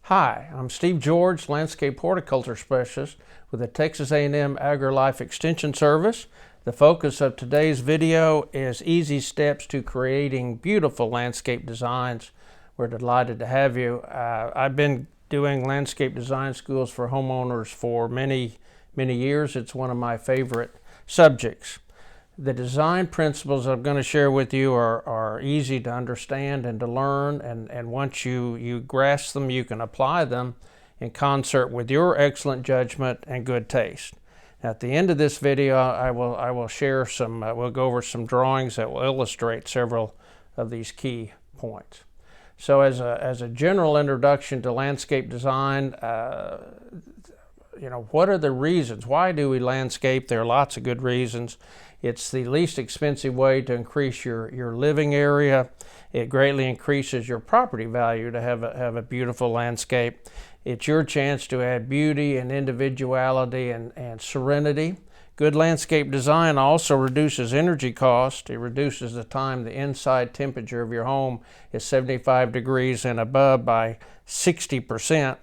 Hi, I'm Steve George, Landscape Horticulture Specialist with the Texas A&M AgriLife Extension Service. The focus of today's video is easy steps to creating beautiful landscape designs. We're delighted to have you. I've been doing landscape design schools for homeowners for many years. It's one of my favorite subjects. The design principles I'm going to share with you are easy to understand and to learn, and once you grasp them, you can apply them in concert with your excellent judgment and good taste. Now, at the end of this video, I will share some, we'll go over some drawings that will illustrate several of these key points. So as a general introduction to landscape design, what are the reasons? Why do we landscape? There are lots of good reasons. It's the least expensive way to increase your living area. It greatly increases your property value to have a beautiful landscape. It's your chance to add beauty and individuality and serenity. Good landscape design also reduces energy cost. It reduces the time the inside temperature of your home is 75 degrees and above by 60%.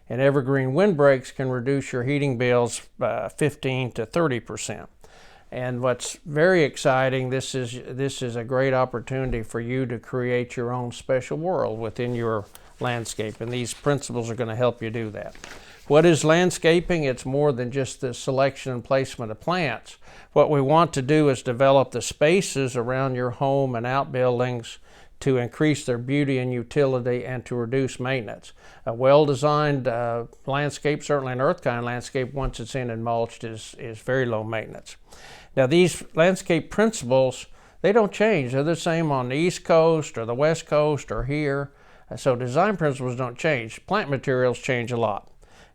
And evergreen windbreaks can reduce your heating bills by 15 to 30%. And what's very exciting, this is a great opportunity for you to create your own special world within your landscape, and these principles are going to help you do that. What is landscaping? It's more than just the selection and placement of plants. What we want to do is develop the spaces around your home and outbuildings to increase their beauty and utility and to reduce maintenance. A well-designed landscape, certainly an earth-kind landscape, once it's in and mulched, is very low maintenance. Now, these landscape principles, they don't change. They're the same on the East Coast or the West Coast or here. So design principles don't change. Plant materials change a lot.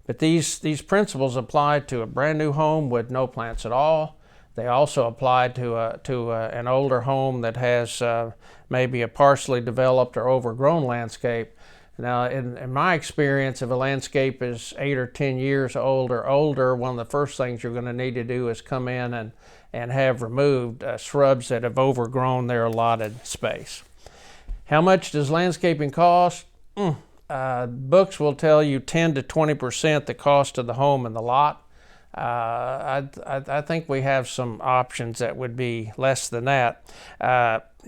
But these principles apply to a brand new home with no plants at all. They also apply to an older home that has maybe a partially developed or overgrown landscape. Now, in my experience, if a landscape is 8 or 10 years old or older, one of the first things you're going to need to do is come in and have removed shrubs that have overgrown their allotted space. How much does landscaping cost? Books will tell you 10 to 20% the cost of the home and the lot. I think we have some options that would be less than that.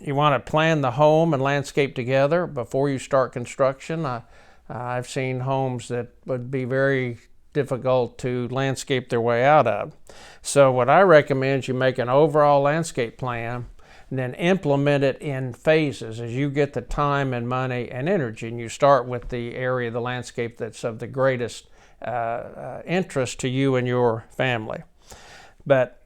You want to plan the home and landscape together before you start construction. I've seen homes that would be very difficult to landscape their way out of. So what I recommend is you make an overall landscape plan and then implement it in phases as you get the time and money and energy. And you start with the area of the landscape that's of the greatest interest to you and your family. But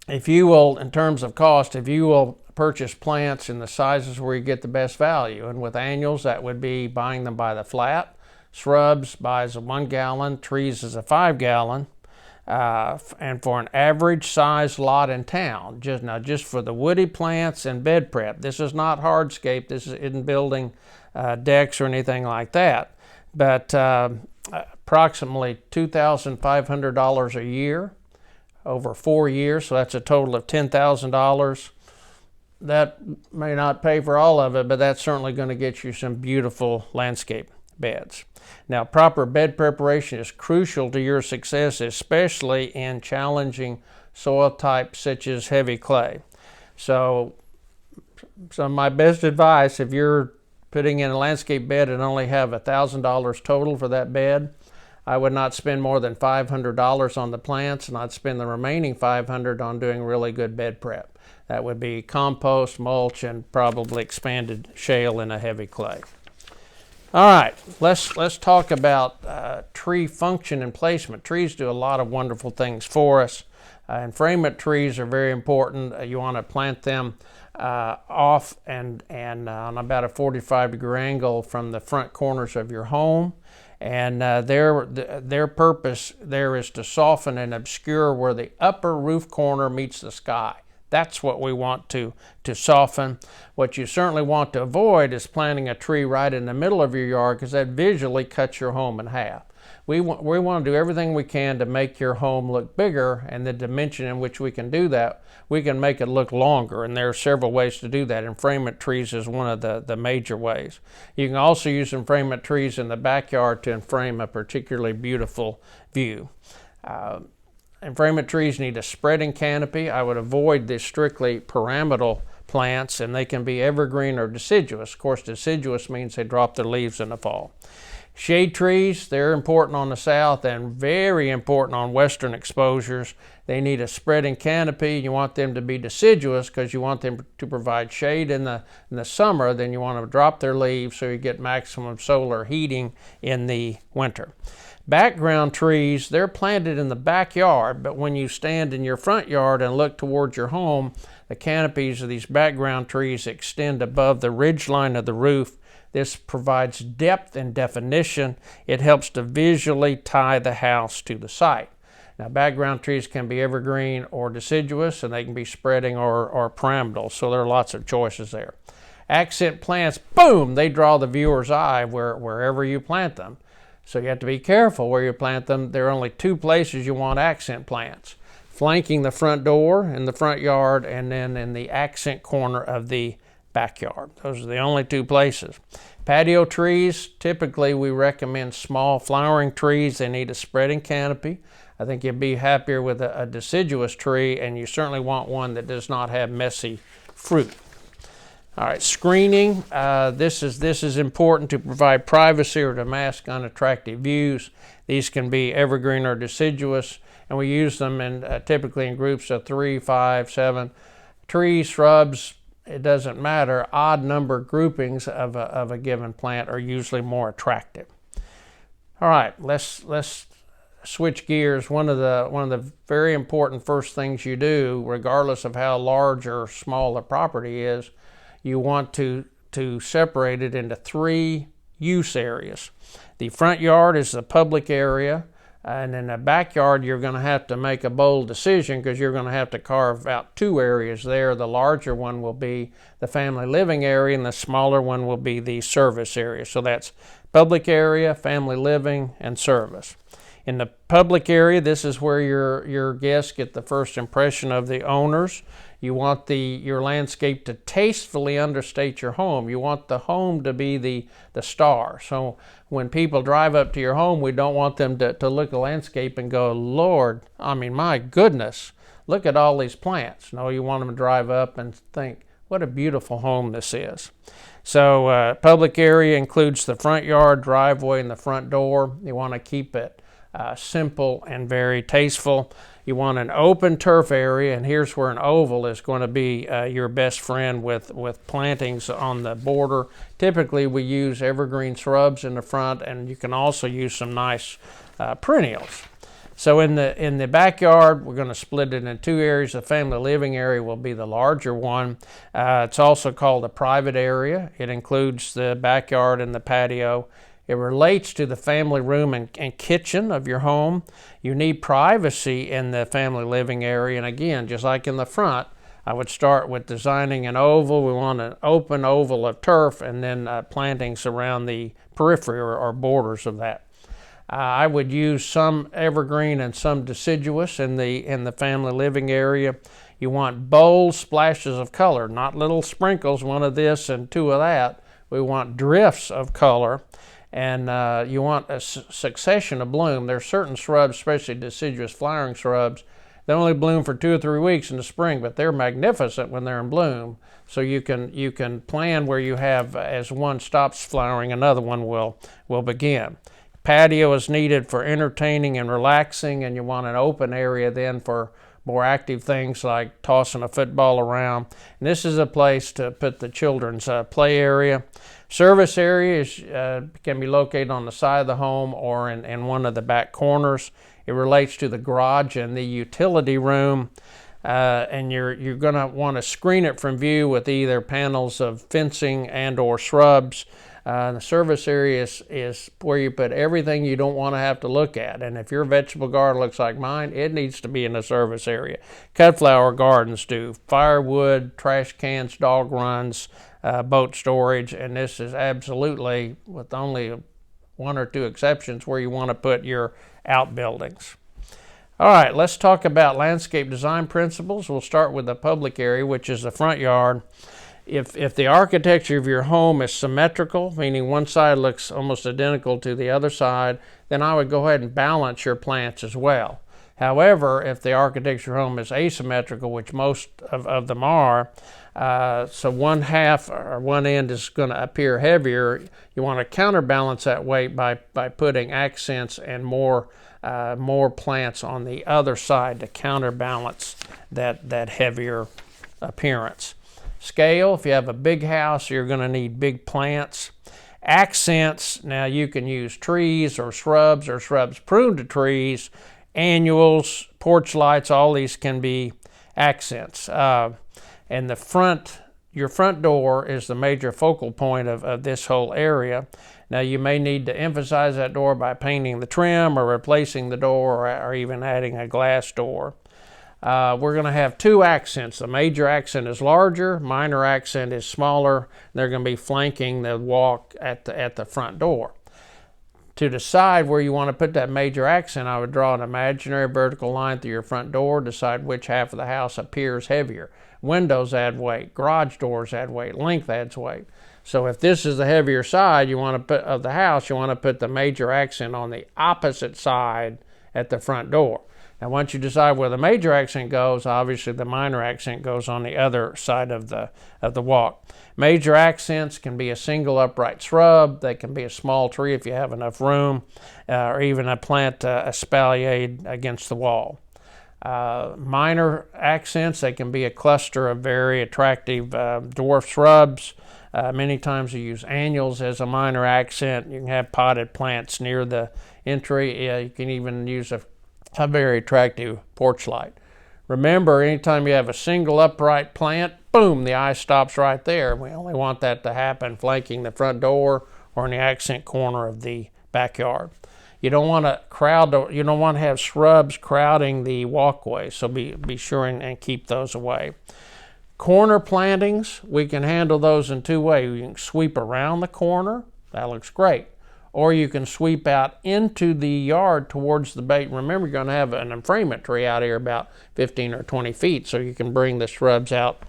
if you will, in terms of cost, if you will purchase plants in the sizes where you get the best value, and with annuals, that would be buying them by the flat. Shrubs buys a 1 gallon, trees is a 5 gallon. And for an average size lot in town, just for the woody plants and bed prep. This is not hardscape. This isn't building decks or anything like that. But approximately $2,500 a year over 4 years, so that's a total of $10,000. That may not pay for all of it, but that's certainly going to get you some beautiful landscape beds. Now, proper bed preparation is crucial to your success, especially in challenging soil types such as heavy clay. So my best advice, if you're putting in a landscape bed and only have $1,000 total for that bed, I would not spend more than $500 on the plants, and I'd spend the remaining $500 on doing really good bed prep. That would be compost, mulch, and probably expanded shale in a heavy clay. All right, let's talk about tree function and placement. Trees do a lot of wonderful things for us, and framement trees are very important. You want to plant them off and on about a 45-degree angle from the front corners of your home. And their purpose there is to soften and obscure where the upper roof corner meets the sky. That's what we want to soften. What you certainly want to avoid is planting a tree right in the middle of your yard, because that visually cuts your home in half. We want to do everything we can to make your home look bigger, and the dimension in which we can do that, we can make it look longer, and there are several ways to do that. Enfrainment trees is one of the major ways. You can also use enfrainment trees in the backyard to enframe a particularly beautiful view. Enfrainment trees need a spreading canopy. I would avoid the strictly pyramidal plants, and they can be evergreen or deciduous. Of course, deciduous means they drop their leaves in the fall. Shade trees, they're important on the south and very important on western exposures. They need a spreading canopy. You want them to be deciduous because you want them to provide shade in the summer. Then you want to drop their leaves so you get maximum solar heating in the winter. Background trees, they're planted in the backyard, but when you stand in your front yard and look towards your home, the canopies of these background trees extend above the ridge line of the roof. This provides depth and definition. It helps to visually tie the house to the site. Now, background trees can be evergreen or deciduous, and they can be spreading or pyramidal, so there are lots of choices there. Accent plants, boom, they draw the viewer's eye wherever you plant them. So you have to be careful where you plant them. There are only two places you want accent plants: flanking the front door in the front yard, and then in the accent corner of the backyard. Those are the only two places. Patio trees, typically we recommend small flowering trees. They need a spreading canopy. I think you'd be happier with a deciduous tree, and you certainly want one that does not have messy fruit. All right, screening. This is important to provide privacy or to mask unattractive views. These can be evergreen or deciduous, and we use them typically in groups of 3, 5, 7. Trees, shrubs, it doesn't matter. Odd number groupings of a given plant are usually more attractive. All right, let's switch gears. One of the very important first things you do, regardless of how large or small the property is, you want to separate it into 3 use areas. The front yard is the public area, and in the backyard you're going to have to make a bold decision, because you're going to have to carve out 2 areas there. The larger one will be the family living area, and the smaller one will be the service area. So that's public area, family living, and service. In the public area, this is where your guests get the first impression of the owners. You want your landscape to tastefully understate your home. You want the home to be the star. So when people drive up to your home, we don't want them to look at the landscape and go, Lord, I mean, my goodness, look at all these plants. No, you want them to drive up and think, what a beautiful home this is. So public area includes the front yard, driveway, and the front door. You want to keep it simple and very tasteful. You want an open turf area, and here's where an oval is going to be your best friend with plantings on the border. Typically we use evergreen shrubs in the front, and you can also use some nice perennials. So in the backyard, we're going to split it in 2 areas. The family living area will be the larger one. It's also called a private area. It includes the backyard and the patio. It relates to the family room and kitchen of your home. You need privacy in the family living area. And again, just like in the front, I would start with designing an oval. We want an open oval of turf, and then plantings around the periphery or borders of that. I would use some evergreen and some deciduous in the family living area. You want bold splashes of color, not little sprinkles, 1 of this and 2 of that. We want drifts of color. And you want a succession of bloom. There are certain shrubs, especially deciduous flowering shrubs, they only bloom for 2 or 3 weeks in the spring, but they're magnificent when they're in bloom. So you can plan where you have, as one stops flowering, another one will begin. Patio is needed for entertaining and relaxing, and you want an open area then for more active things like tossing a football around. And this is a place to put the children's play area. Service areas can be located on the side of the home or in one of the back corners. It relates to the garage and the utility room, and you're going to want to screen it from view with either panels of fencing and or shrubs. The service area is where you put everything you don't want to have to look at. And if your vegetable garden looks like mine, it needs to be in the service area. Cut flower gardens do firewood, trash cans, dog runs, boat storage, and this is absolutely, with only one or two exceptions, where you want to put your outbuildings. All right, let's talk about landscape design principles. We'll start with the public area, which is the front yard. If the architecture of your home is symmetrical, meaning one side looks almost identical to the other side, then I would go ahead and balance your plants as well. However, if the architecture of your home is asymmetrical, which most of them are, so one half or one end is going to appear heavier, you want to counterbalance that weight by putting accents and more plants on the other side to counterbalance that heavier appearance. Scale, if you have a big house, you're going to need big plants. Accents, now you can use trees or shrubs pruned to trees, annuals, porch lights, all these can be accents. And your front door is the major focal point of this whole area. Now you may need to emphasize that door by painting the trim or replacing the door or even adding a glass door. We're going to have two accents. The major accent is larger, minor accent is smaller. They're going to be flanking the walk at the front door. To decide where you want to put that major accent, I would draw an imaginary vertical line through your front door, decide which half of the house appears heavier. Windows add weight, garage doors add weight, length adds weight. So if this is the heavier side of the house, you want to put the major accent on the opposite side at the front door. Now once you decide where the major accent goes, obviously the minor accent goes on the other side of the walk. Major accents can be a single upright shrub, they can be a small tree if you have enough room, or even a plant espaliered against the wall. Minor accents, they can be a cluster of very attractive dwarf shrubs. Many times you use annuals as a minor accent. You can have potted plants near the entry. You can even use a very attractive porch light. Remember, anytime you have a single upright plant, boom, the eye stops right there. We only want that to happen flanking the front door or in the accent corner of the backyard. You don't want to have shrubs crowding the walkway, so be sure and keep those away. Corner plantings, we can handle those in two ways. You can sweep around the corner, that looks great. Or you can sweep out into the yard towards the bait. Remember, you're going to have an enfrainment tree out here about 15 or 20 feet, so you can bring the shrubs out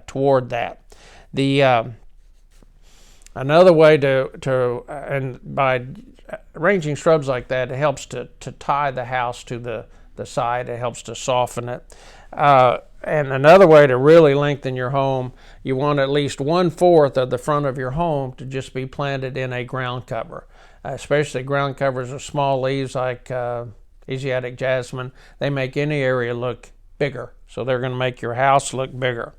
toward that. Another way and by arranging shrubs like that, it helps to tie the house to the side. It helps to soften it. And another way to really lengthen your home, you want at least 1/4 of the front of your home to just be planted in a ground cover. Especially ground covers of small leaves like Asiatic jasmine. They make any area look bigger, so they're going to make your house look bigger.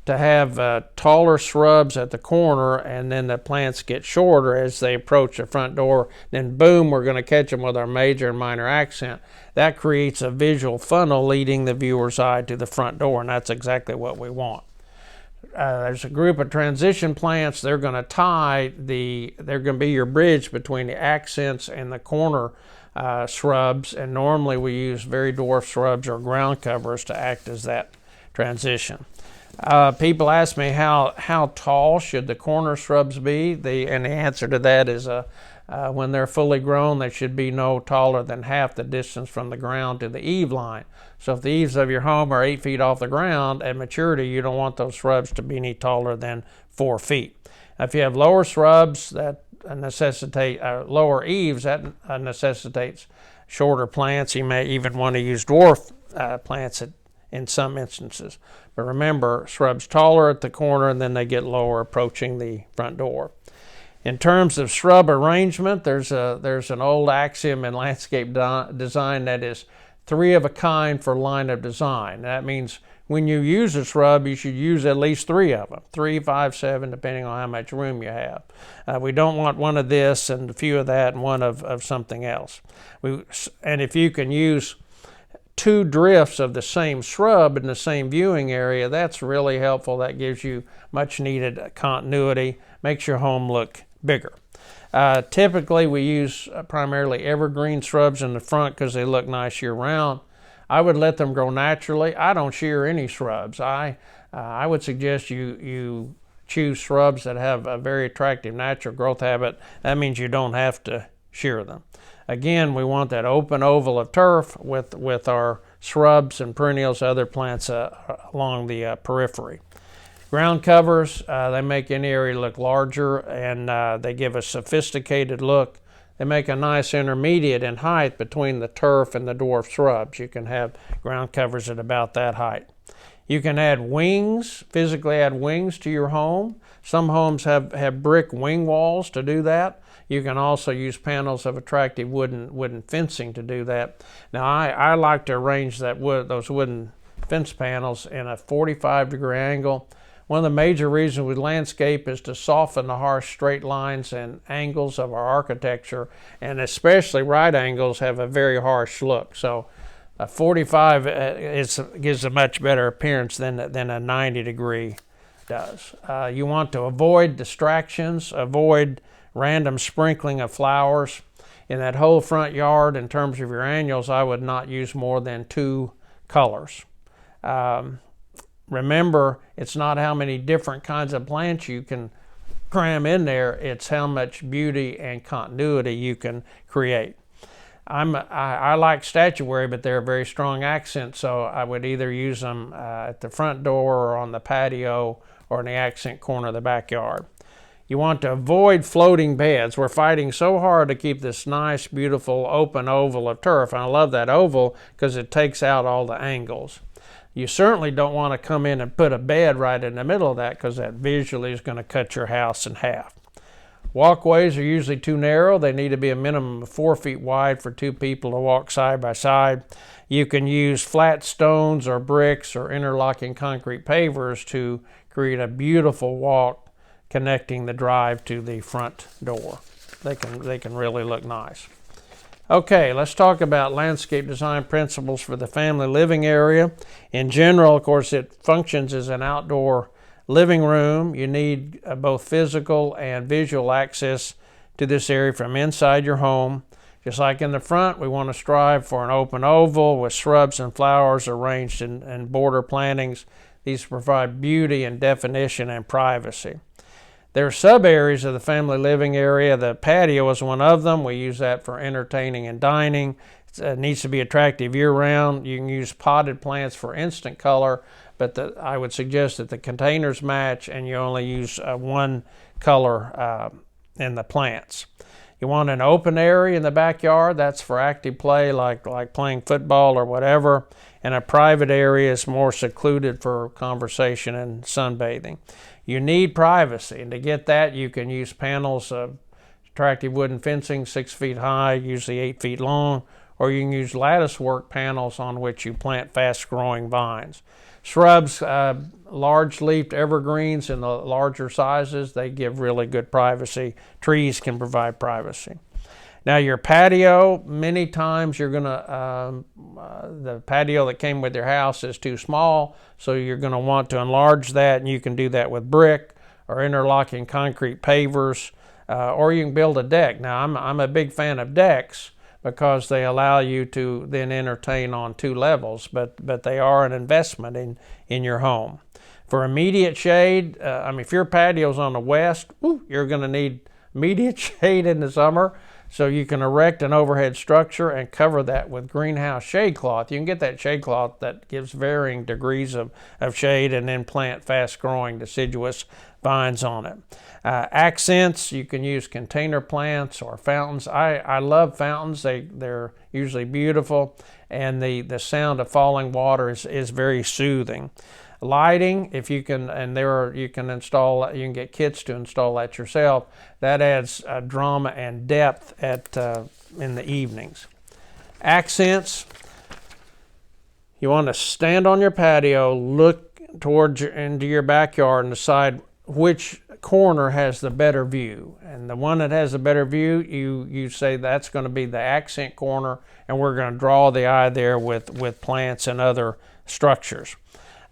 To have taller shrubs at the corner, and then the plants get shorter as they approach the front door, then boom, we're going to catch them with our major and minor accent. That creates a visual funnel leading the viewer's eye to the front door, and that's exactly what we want. There's a group of transition plants. They're going to they're going to be your bridge between the accents and the corner shrubs, and normally we use very dwarf shrubs or ground covers to act as that transition. People ask me how tall should the corner shrubs be, and the answer to that is when they're fully grown, they should be no taller than half the distance from the ground to the eave line. So if the eaves of your home are 8 feet off the ground, at maturity you don't want those shrubs to be any taller than 4 feet. Now, if you have lower shrubs that necessitate lower eaves, that necessitates shorter plants. You may even want to use dwarf plants in some instances. But remember, shrubs taller at the corner, and then they get lower approaching the front door. In terms of shrub arrangement, there's an old axiom in landscape design that is 3 of a kind for line of design. That means when you use a shrub, you should use at least 3 of them, 3, 5, 7, depending on how much room you have. We don't want one of this and a few of that and one of something else. And if you can use two drifts of the same shrub in the same viewing area, that's really helpful. That gives you much needed continuity, makes your home look bigger. Typically we use primarily evergreen shrubs in the front because they look nice year round. I would let them grow naturally. I don't shear any shrubs. I would suggest you choose shrubs that have a very attractive natural growth habit. That means you don't have to shear them. Again, we want that open oval of turf with our shrubs and perennials, other plants along the periphery. Ground covers, they make any area look larger, and they give a sophisticated look. They make a nice intermediate in height between the turf and the dwarf shrubs. You can have ground covers at about that height. You can add wings, physically add wings to your home. Some homes have brick wing walls to do that. You can also use panels of attractive wooden fencing to do that. Now I like to arrange those wooden fence panels in a 45-degree angle. One of the major reasons we landscape is to soften the harsh straight lines and angles of our architecture, and especially right angles have a very harsh look. So a 45 gives a much better appearance than a 90-degree does. You want to avoid distractions, avoid random sprinkling of flowers. In that whole front yard, in terms of your annuals, I would not use more than 2 colors. Remember, it's not how many different kinds of plants you can cram in there, it's how much beauty and continuity you can create. I like statuary, but they're a very strong accent, so I would either use them at the front door or on the patio or in the accent corner of the backyard. You want to avoid floating beds. We're fighting so hard to keep this nice, beautiful, open oval of turf. And I love that oval because it takes out all the angles. You certainly don't want to come in and put a bed right in the middle of that because that visually is going to cut your house in half. Walkways are usually too narrow. They need to be a minimum of 4 feet wide for 2 people to walk side by side. You can use flat stones or bricks or interlocking concrete pavers to create a beautiful walk connecting the drive to the front door. They can really look nice. Okay, let's talk about landscape design principles for the family living area. In general, of course, it functions as an outdoor living room. You need both physical and visual access to this area from inside your home. Just like in the front, we want to strive for an open oval with shrubs and flowers arranged in border plantings. These provide beauty and definition and privacy. There are sub-areas of the family living area. The patio is one of them. We use that for entertaining and dining. It needs to be attractive year-round. You can use potted plants for instant color, but I would suggest that the containers match and you only use one color in the plants. You want an open area in the backyard. That's for active play like playing football or whatever. And a private area is more secluded for conversation and sunbathing. You need privacy, and to get that you can use panels of attractive wooden fencing 6 feet high, usually 8 feet long, or you can use lattice work panels on which you plant fast-growing vines. Shrubs, large-leafed evergreens in the larger sizes, they give really good privacy. Trees can provide privacy. Now your patio, many times you're going to, the patio that came with your house is too small, so you're going to want to enlarge that, and you can do that with brick or interlocking concrete pavers, or you can build a deck. Now I'm a big fan of decks because they allow you to then entertain on 2 levels, but they are an investment in your home. For immediate shade, if your patio's on the west, you're going to need immediate shade in the summer. So you can erect an overhead structure and cover that with greenhouse shade cloth. You can get that shade cloth that gives varying degrees of shade and then plant fast-growing deciduous vines on it. Accents, you can use container plants or fountains. I love fountains. They're usually beautiful, and the sound of falling water is very soothing. Lighting, if you can, and you can get kits to install that yourself. That adds drama and depth in the evenings. Accents, you want to stand on your patio, look into your backyard and decide which corner has the better view, and the one that has the better view, you say that's going to be the accent corner, and we're going to draw the eye there with plants and other structures.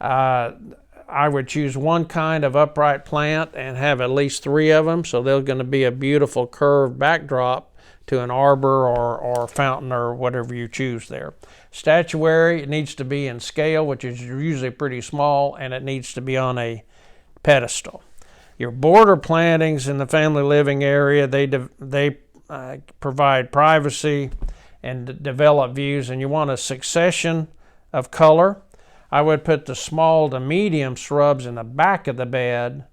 I would choose one kind of upright plant and have at least 3 of them, so they're going to be a beautiful curved backdrop to an arbor or fountain or whatever you choose there. Statuary, it needs to be in scale, which is usually pretty small, and it needs to be on a pedestal. Your border plantings in the family living area, they provide privacy and develop views, and you want a succession of color. I would put the small to medium shrubs in the back of the bed,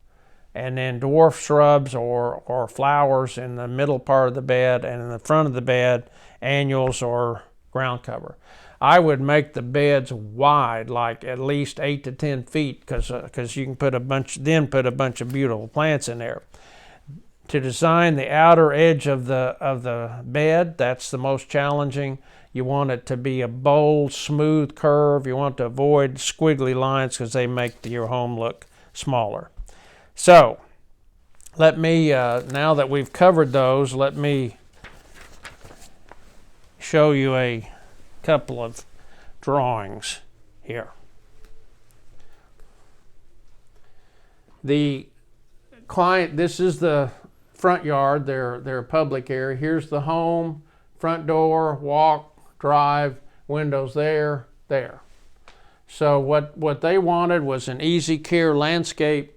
and then dwarf shrubs or flowers in the middle part of the bed, and in the front of the bed, annuals or ground cover. I would make the beds wide, like at least 8 to 10 feet, because you can put a bunch of beautiful plants in there. To design the outer edge of the bed, that's the most challenging. You want it to be a bold, smooth curve. You want to avoid squiggly lines because they make your home look smaller. So, let me, now that we've covered those, let me show you a couple of drawings here. The client, this is the front yard, their public area. Here's the home, front door, walk, drive, windows there. So what they wanted was an easy care landscape.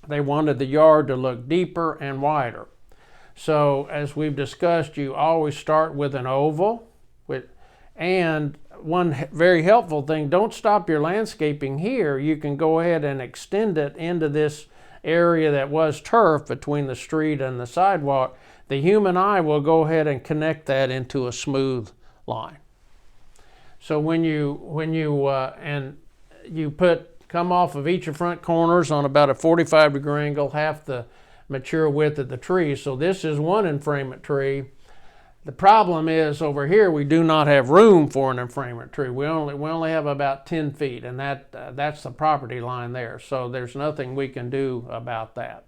They wanted the yard to look deeper and wider. So as we've discussed, you always start with an oval. And one very helpful thing, don't stop your landscaping here. You can go ahead and extend it into this area that was turf between the street and the sidewalk. The human eye will go ahead and connect that into a smooth line. So when you come off of each of front corners on about a 45-degree angle, half the mature width of the tree. So this is one enfrainment tree. The problem is over here we do not have room for an enfrainment tree. We only have about 10 feet, and that's the property line there. So there's nothing we can do about that.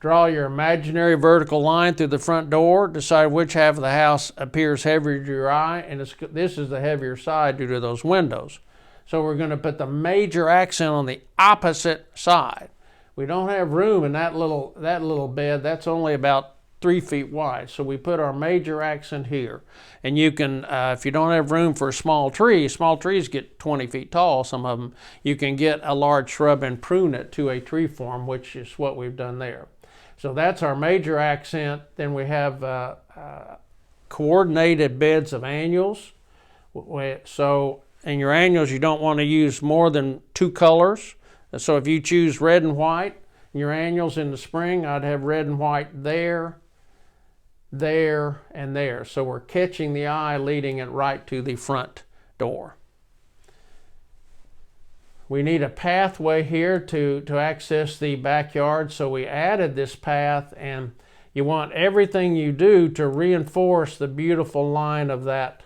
Draw your imaginary vertical line through the front door. Decide which half of the house appears heavier to your eye, and this is the heavier side due to those windows. So we're going to put the major accent on the opposite side. We don't have room in that little bed. That's only about 3 feet wide. So we put our major accent here. And you can, if you don't have room for a small trees get 20 feet tall, some of them, you can get a large shrub and prune it to a tree form, which is what we've done there. So that's our major accent. Then we have coordinated beds of annuals. So in your annuals, you don't want to use more than 2 colors. So if you choose red and white, in your annuals in the spring, I'd have red and white there, and there. So we're catching the eye, leading it right to the front door. We need a pathway here to access the backyard, so we added this path, and you want everything you do to reinforce the beautiful line of that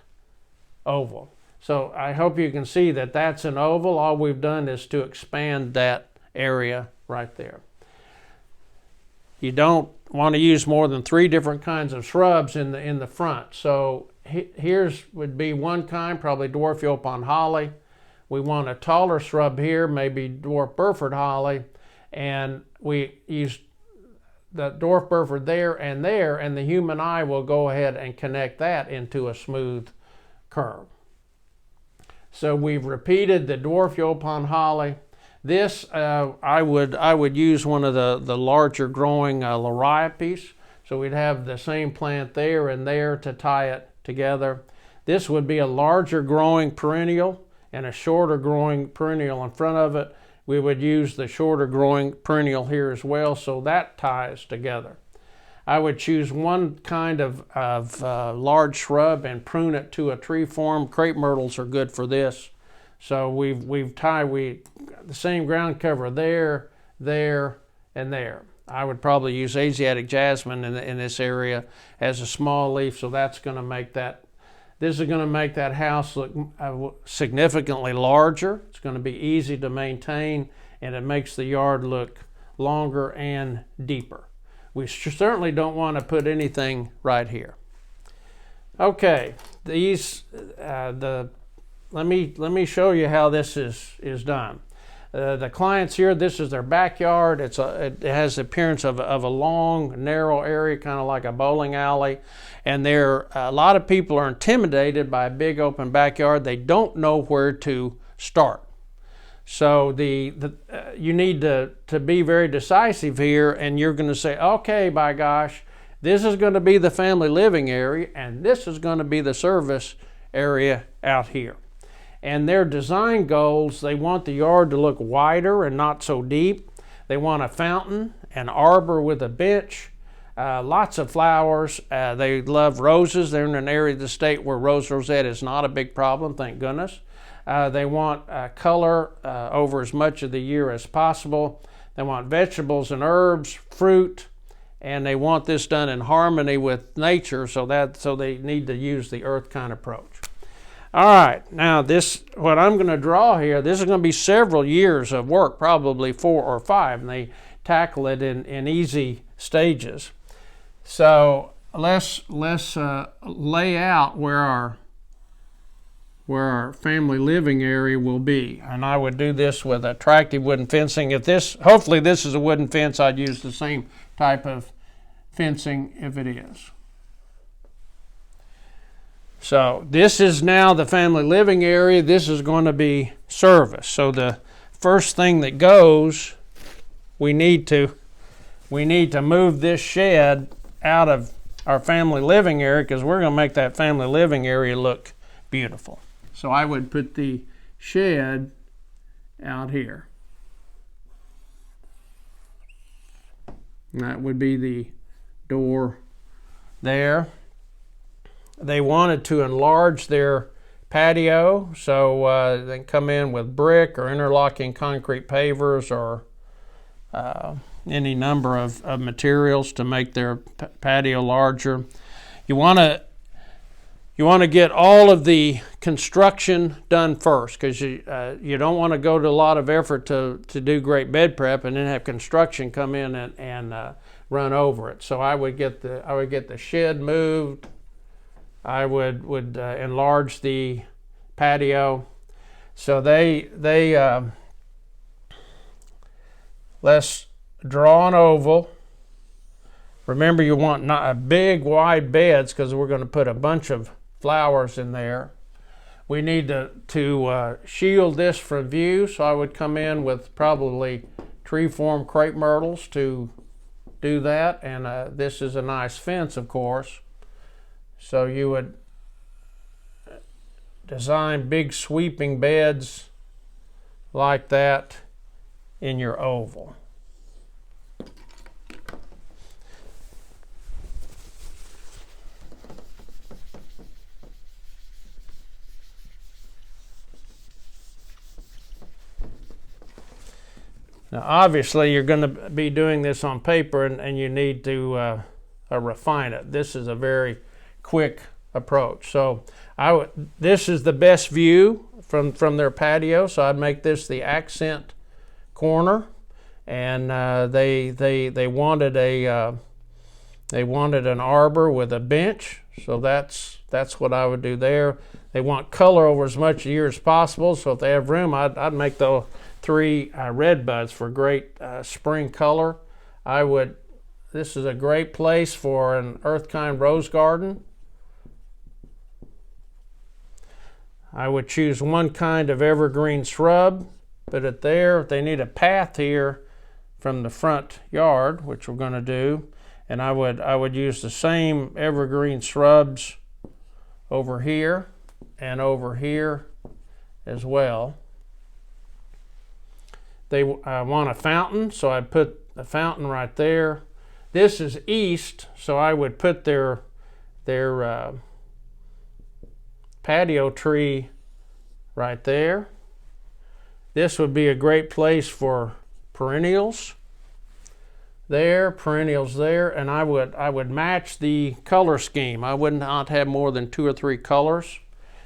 oval. So I hope you can see that that's an oval. All we've done is to expand that area right there. You don't want to use more than 3 different kinds of shrubs in the front. So here's would be one kind, probably dwarf Yaupon holly. We want a taller shrub here, maybe dwarf Burford holly, and we use the dwarf Burford there, and the human eye will go ahead and connect that into a smooth curve. So we've repeated the dwarf Yaupon holly. This, I would use one of the larger growing Liriopes. So we'd have the same plant there and there to tie it together. This would be a larger growing perennial and a shorter growing perennial in front of it. We would use the shorter growing perennial here as well, so that ties together. I would choose one kind of large shrub and prune it to a tree form. Crepe myrtles are good for this. So we've tied the same ground cover there, and there. I would probably use Asiatic jasmine in this area as a small leaf, so that's going to make that. This is going to make that house look significantly larger. It's going to be easy to maintain, and it makes the yard look longer and deeper. We certainly don't want to put anything right here. Okay, these let me show you how this is done. The clients here, this is their backyard. It has the appearance of a long, narrow area, kind of like a bowling alley. And a lot of people are intimidated by a big open backyard. They don't know where to start. So you need to be very decisive here, and you're going to say, okay, by gosh, this is going to be the family living area, and this is going to be the service area out here. And their design goals, they want the yard to look wider and not so deep. They want a fountain, an arbor with a bench, lots of flowers. They love roses. They're in an area of the state where rose rosette is not a big problem, thank goodness. They want color over as much of the year as possible. They want vegetables and herbs, fruit, and they want this done in harmony with nature, so they need to use the earth kind approach. All right, now what I'm going to draw here, this is going to be several years of work, probably 4 or 5, and they tackle it in easy stages. So let's lay out where our family living area will be. And I would do this with attractive wooden fencing. Hopefully this is a wooden fence, I'd use the same type of fencing if it is. So this is now the family living area. This is going to be service. So the first thing that goes, we need to move this shed out of our family living area, because we're going to make that family living area look beautiful. So I would put the shed out here. And that would be the door there. They wanted to enlarge their patio, so they come in with brick or interlocking concrete pavers or any number of materials to make their patio larger. You want to get all of the construction done first, because you don't want to go to a lot of effort to do great bed prep and then have construction come in and run over it. So I would get the shed moved. I would enlarge the patio. So let's draw an oval. Remember, you want not big wide beds, because we're going to put a bunch of flowers in there. We need to shield this from view, so I would come in with probably tree-formed crepe myrtles to do that. And this is a nice fence, of course. So you would design big sweeping beds like that in your oval. Now obviously you're going to be doing this on paper, and you need to refine it. This is a very quick approach. So this is the best view from their patio, so I'd make this the accent corner. And they wanted an arbor with a bench, so that's what I would do there. They want color over as much of the year as possible, so if they have room, I'd make the 3 red buds for great spring color. This is a great place for an earth-kind rose garden. I would choose one kind of evergreen shrub, put it there. They need a path here from the front yard, which we're going to do, and I would use the same evergreen shrubs over here and over here as well. They want a fountain, so I put a fountain right there. This is east, so I would put their patio tree right there. This would be a great place for perennials there, perennials there, and I would match the color scheme. I would not have more than 2 or 3 colors.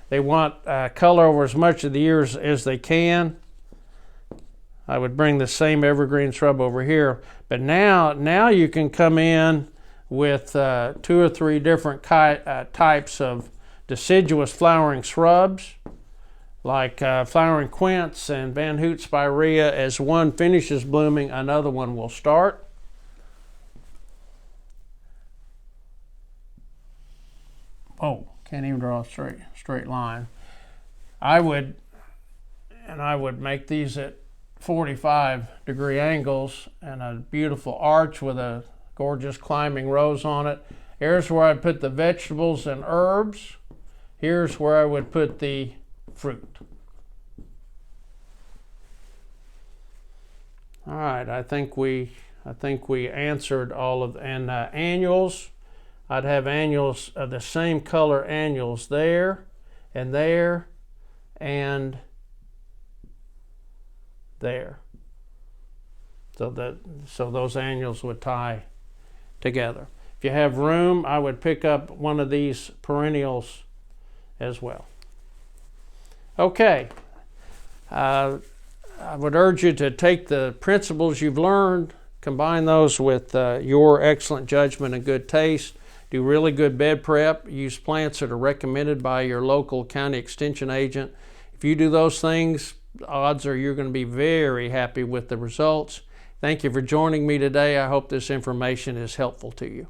They want color over as much of the year as they can. I would bring the same evergreen shrub over here. But now you can come in with 2 or 3 different types of deciduous flowering shrubs, like flowering quince and Van Hoot spirea. As one finishes blooming, another one will start. Oh, can't even draw a straight line. I would make these at 45-degree angles and a beautiful arch with a gorgeous climbing rose on it. Here's where I'd put the vegetables and herbs. Here's where I would put the fruit. All right, I think we answered all of and annuals. I'd have annuals of the same color annuals there and there and there. So those annuals would tie together. If you have room, I would pick up one of these perennials as well. Okay. I would urge you to take the principles you've learned, combine those with your excellent judgment and good taste, do really good bed prep, use plants that are recommended by your local county extension agent. If you do those things, odds are you're going to be very happy with the results. Thank you for joining me today. I hope this information is helpful to you.